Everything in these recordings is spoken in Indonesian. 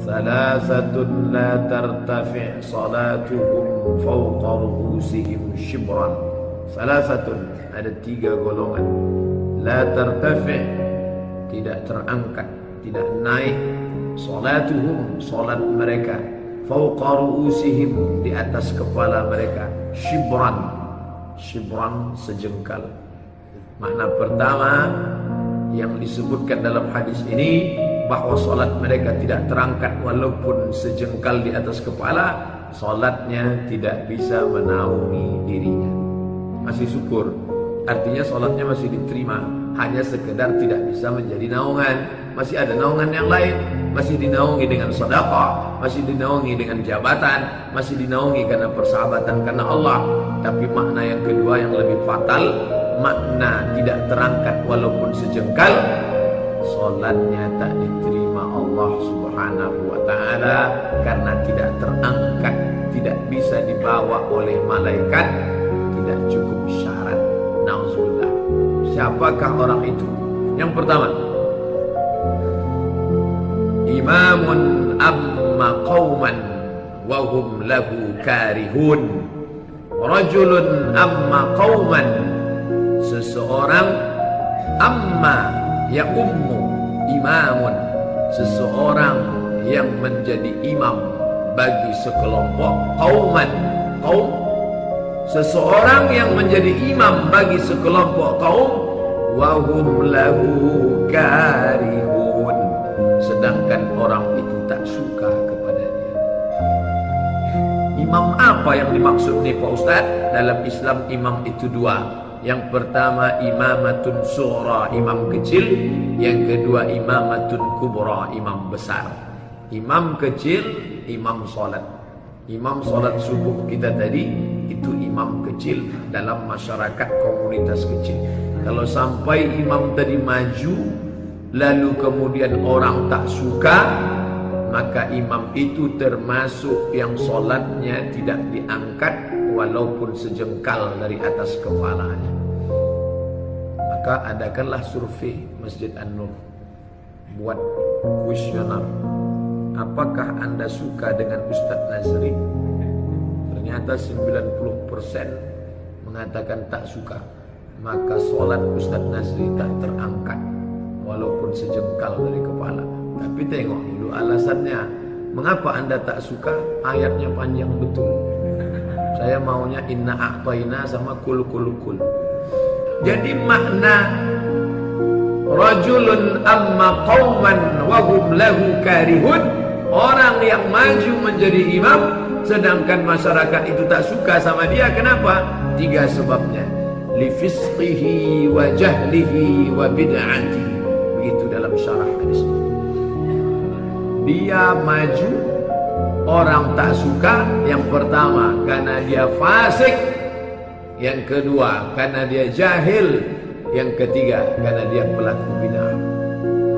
Thalathatun la tartafi' salatuhum fawqa ru'usihim shibran. Thalathatun, ada 3 golongan. La tartafi', tidak terangkat, tidak naik. Salatuhum, salat mereka. Fawqa ru'usihim, di atas kepala mereka. Shibran, shibran sejengkal. Makna pertama yang disebutkan dalam hadis ini, bahwa solat mereka tidak terangkat walaupun sejengkal di atas kepala. Solatnya tidak bisa menaungi dirinya. Masih syukur, artinya solatnya masih diterima, hanya sekedar tidak bisa menjadi naungan. Masih ada naungan yang lain, masih dinaungi dengan sedekah, masih dinaungi dengan jabatan, masih dinaungi karena persahabatan karena Allah. Tapi makna yang kedua yang lebih fatal, makna tidak terangkat walaupun sejengkal, solatnya tak diterima Allah subhanahu wa ta'ala karena tidak terangkat, tidak bisa dibawa oleh malaikat, tidak cukup syarat. Nauzubillah. Siapakah orang itu? Yang pertama, imamun amma qauman wa hum lahu karihun. Rajulun amma qauman, seseorang amma ya ummu imamun, seseorang yang menjadi imam bagi sekelompok qauman, kaum, seseorang yang menjadi imam bagi sekelompok kaum, wa hum lahu karihun, sedangkan orang itu tak suka kepadanya. Imam apa yang dimaksud nih Pak Ustaz? Dalam Islam imam itu 2. Yang pertama imamatun sughra, imam kecil. Yang kedua imamatun kubra, imam besar. Imam kecil, imam solat. Imam solat subuh kita tadi, itu imam kecil dalam masyarakat komunitas kecil. Kalau sampai imam tadi maju, lalu kemudian orang tak suka, maka imam itu termasuk yang solatnya tidak diangkat walaupun sejengkal dari atas kepalanya. Maka adakanlah survei Masjid An-Nur, buat kuesioner, apakah Anda suka dengan Ustadz Nazri? Ternyata 90% mengatakan tak suka. Maka solat Ustadz Nazri tak terangkat walaupun sejengkal dari kepala. Tapi tengok dulu alasannya. Mengapa Anda tak suka? Ayatnya panjang betul. Saya maunya inna a'tayna sama kul. Jadi makna rajulun amma qauman wa hum lahu karihun, orang yang maju menjadi imam sedangkan masyarakat itu tak suka sama dia. Kenapa? 3 sebabnya. Li fisqihi wa jahlihi wa bid'ati. Begitu dalam syarah hadis. Dia maju, orang tak suka. Yang pertama karena dia fasik, yang kedua karena dia jahil, yang ketiga karena dia pelaku bid'ah.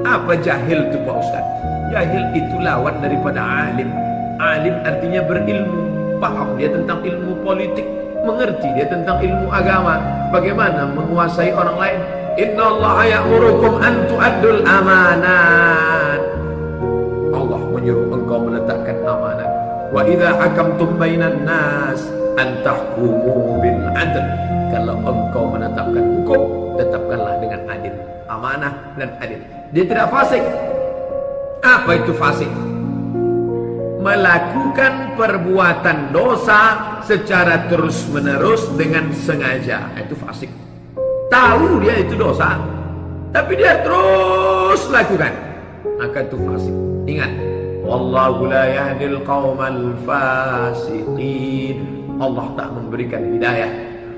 Apa jahil itu Pak Ustaz? Jahil itu lawan daripada alim. Alim artinya berilmu, paham dia tentang ilmu politik, mengerti dia tentang ilmu agama, bagaimana menguasai orang lain. Innallaha ya'murukum an tu'addul amanat. Allah menyuruh engkau meletakkan amanat. Wa idza hakamtum bainan nas an tahkumu bil adl. Kalau engkau menetapkan hukum, tetapkanlah dengan adil, amanah dan adil. Dia tidak fasik. Apa itu fasik? Melakukan perbuatan dosa secara terus-menerus dengan sengaja, itu fasik. Tahu dia itu dosa, tapi dia terus lakukan, maka itu fasik. Ingat, wallahu la yahdil qaumal fasiqin. Allah tak memberikan hidayah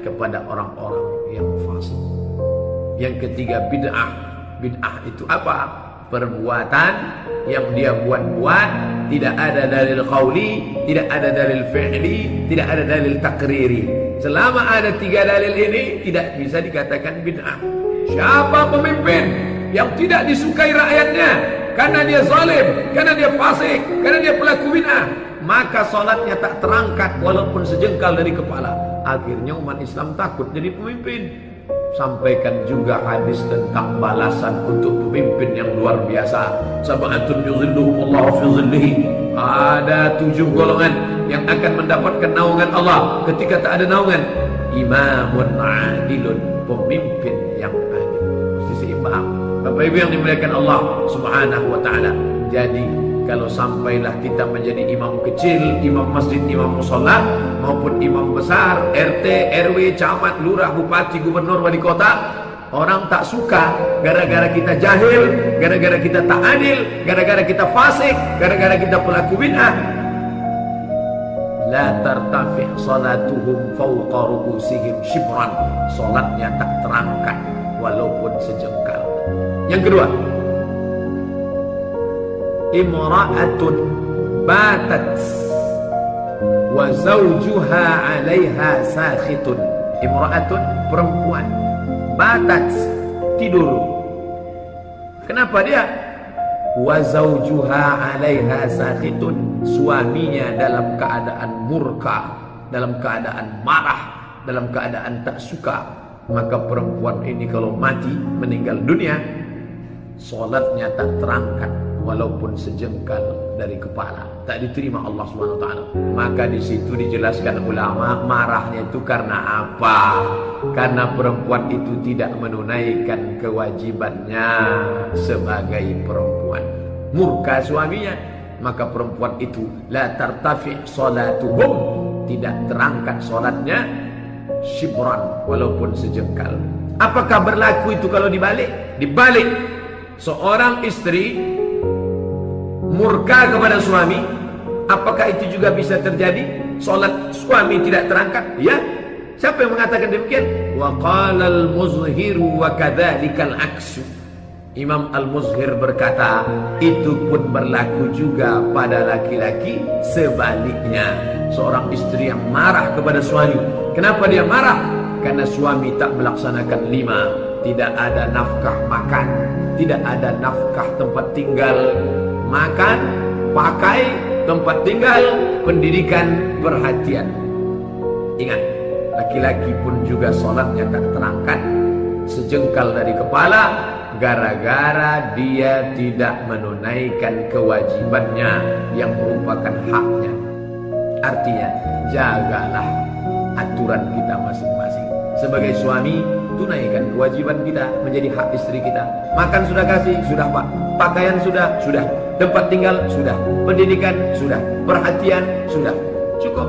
kepada orang-orang yang fasik. Yang ketiga bid'ah. Bid'ah itu apa? Perbuatan yang dia buat-buat, tidak ada dalil qauli, tidak ada dalil fi'li, tidak ada dalil takriri. Selama ada 3 dalil ini, tidak bisa dikatakan bid'ah. Siapa pemimpin yang tidak disukai rakyatnya karena dia zalim, karena dia fasik, karena dia pelaku bid'ah, maka salatnya tak terangkat walaupun sejengkal dari kepala. Akhirnya umat Islam takut jadi pemimpin. sampaikan juga hadis tentang balasan untuk pemimpin yang luar biasa. Sab'atun yudhilluhumullahu fi dhillihi. Ada 7 golongan yang akan mendapatkan naungan Allah ketika tak ada naungan. Imamun adilun, pemimpin yang adil, mesti seimbang. Bapak Ibu yang dimuliakan Allah Subhanahu wa taala. Jadi kalau sampailah kita menjadi imam kecil, imam masjid, imam mushola, maupun imam besar, RT, RW, camat, lurah, bupati, gubernur, wali kota, orang tak suka gara-gara kita jahil, gara-gara kita tak adil, gara-gara kita fasik, gara-gara kita pelaku bid'ah. La tartafi' salatuhum fawqa ru'usihim shibran. Salatnya tak terangkat walaupun sejengkal. Yang kedua, imra'atun batat wa zawjuha 'alaiha sakhitun. Imra'atun, perempuan, batat, tidur. Kenapa dia? Wa zawjuha 'alaiha sakhitun, suaminya dalam keadaan murka, dalam keadaan marah, dalam keadaan tak suka. Maka perempuan ini kalau mati, meninggal dunia, salatnya tak terangkat walaupun sejengkal dari kepala, tak diterima Allah Subhanahu wa taala. Maka di situ dijelaskan ulama, marahnya itu karena apa? Karena perempuan itu tidak menunaikan kewajibannya sebagai perempuan. Murka suaminya, maka perempuan itu la tartafi salatuhum, tidak terangkat salatnya, shibran, walaupun sejengkal. Apakah berlaku itu kalau dibalik? Dibalik, seorang istri murka kepada suami, apakah itu juga bisa terjadi? Salat suami tidak terangkat? Ya. Siapa yang mengatakan demikian? Wa qala al-muzhiru wa kadzalika al-aksu. Imam Al-Muzhir berkata, itu pun berlaku juga pada laki-laki sebaliknya. Seorang istri yang marah kepada suami. Kenapa dia marah? Karena suami tak melaksanakan 5. Tidak ada nafkah makan, tidak ada nafkah tempat tinggal, makan, pakai, tempat tinggal, pendidikan, perhatian. Ingat, laki-laki pun juga sholatnya tak terangkat, sejengkal dari kepala, gara-gara dia tidak menunaikan kewajibannya yang merupakan haknya. Artinya, jagalah aturan kita masing-masing. Sebagai suami, tunaikan kewajiban kita menjadi hak istri kita. Makan sudah kasih, sudah Pak. Pakaian sudah, sudah. Tempat tinggal, sudah. Pendidikan, sudah. Perhatian, sudah. Cukup.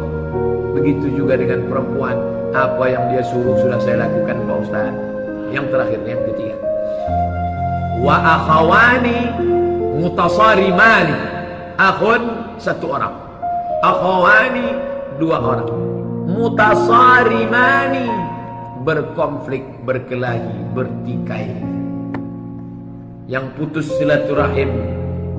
Begitu juga dengan perempuan. Apa yang dia suruh sudah saya lakukan Pak Ustaz. Yang terakhir, yang ketiga. Wa akhawani mutasarimani. Akhun, 1 orang. Akhawani, 2 orang. Mutasarimani, berkonflik, berkelahi, bertikai. Yang putus silaturahim,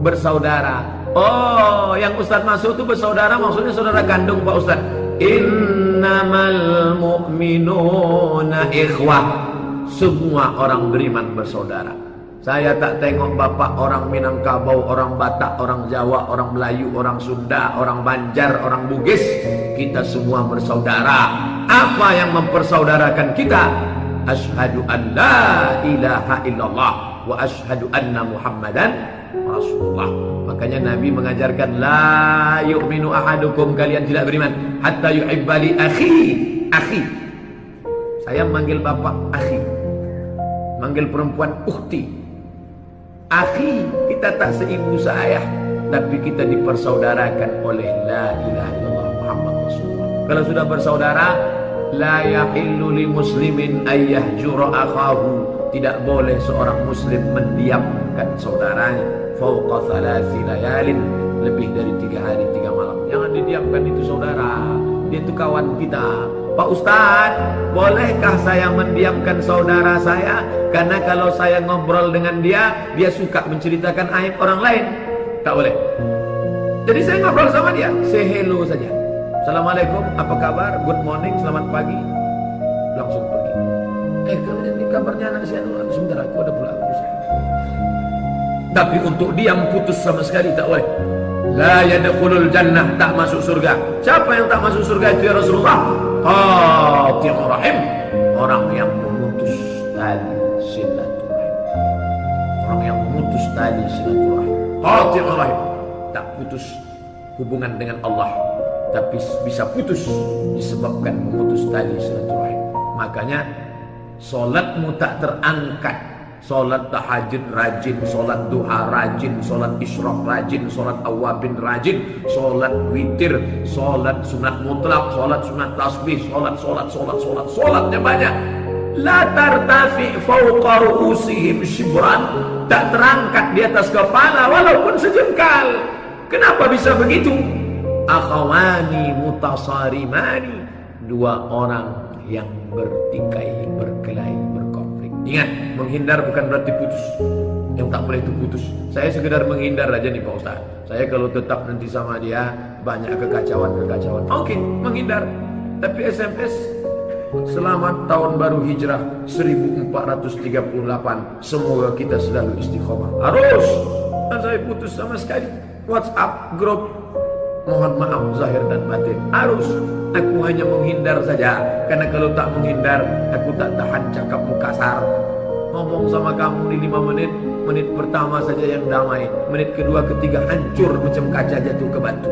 bersaudara. Oh, yang Ustaz masuk itu bersaudara, maksudnya saudara kandung Pak Ustaz. Innamal mu'minuna ikhwah. Semua orang beriman bersaudara. Saya tak tengok bapak orang Minangkabau, orang Batak, orang Jawa, orang Melayu, orang Sunda, orang Banjar, orang Bugis. Kita semua bersaudara. Apa yang mempersaudarakan kita? Asyhadu an la ilaha illallah wa asyhadu anna Muhammadan Rasulullah. Makanya Nabi mengajarkan, la yu'minu ahadukum, kalian tidak beriman hatta yuhibba li akhi. Akhi. Saya manggil bapak akhi, manggil perempuan ukhti. Akhi, kita tak seibu seayah, tapi kita dipersaudarakan oleh la ilaha illallah Muhammad Rasulullah. Kalau sudah bersaudara, la yahillu li muslimin ayyahjura akhahu. Tidak boleh seorang muslim mendiamkan saudaranya fauqa thalathi layalin, lebih dari 3 hari 3 malam. Jangan didiamkan itu saudara. Dia itu kawan kita. Pak Ustaz, bolehkah saya mendiamkan saudara saya? Karena kalau saya ngobrol dengan dia, dia suka menceritakan aib orang lain. Tak boleh. Jadi saya ngobrol sama dia, say hello saja. Assalamualaikum, apa kabar? Good morning, selamat pagi. Langsung pergi. Ini kabarnya anak saya, sebentar aku ada pula urusan. Tapi untuk diam putus sama sekali tak boleh. La yadkhulul jannah, tak masuk surga. Siapa yang tak masuk surga itu ya Rasulullah? Qati'ur rahim, orang yang memutus tali silaturahim. Orang yang memutus tali silaturahim, qati'ur rahim, tak putus hubungan dengan Allah, tapi bisa putus disebabkan memutus tali silaturahim. Makanya solatmu tak terangkat, solat tahajud rajin, solat duha rajin, solat isyraq rajin, solat awabin rajin, solat witir, solat sunat mutlak, solat sunat tasbih, solatnya banyak. La tartafi fawqa ru'usihim shibran, tak terangkat di atas kepala walaupun sejengkal. Kenapa bisa begitu? Akhawani mutasarimani, dua orang yang bertikai, berkelahi, berkonflik. Ingat, menghindar bukan berarti putus. Yang tak boleh itu putus. Saya sekedar menghindar aja nih Pak Ustaz. Saya kalau tetap nanti sama dia banyak kekacauan. Oke, menghindar. Tapi SMS selamat tahun baru hijrah 1438. Semoga kita selalu istiqomah. Harus. Dan saya putus sama sekali. WhatsApp grup, mohon maaf zahir dan batin. Harus. Aku hanya menghindar saja. Karena kalau tak menghindar, aku tak tahan cakapmu kasar. Ngomong sama kamu di 5 menit, menit pertama saja yang damai, menit kedua ketiga hancur macam kaca jatuh ke batu.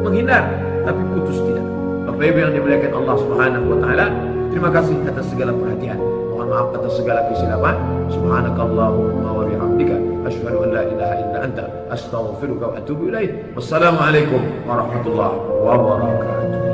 Menghindar, tapi putus tidak. Bapak Ibu yang dimuliakan Allah Subhanahu wa taala, terima kasih atas segala perhatian. Mohon maaf atas segala kesilapan. Subhanakallahumma wa bihamdika asyhadu an la ilaha illa anta astaghfiruka wa atubu ilaik. Wassalamualaikum warahmatullahi wabarakatuh.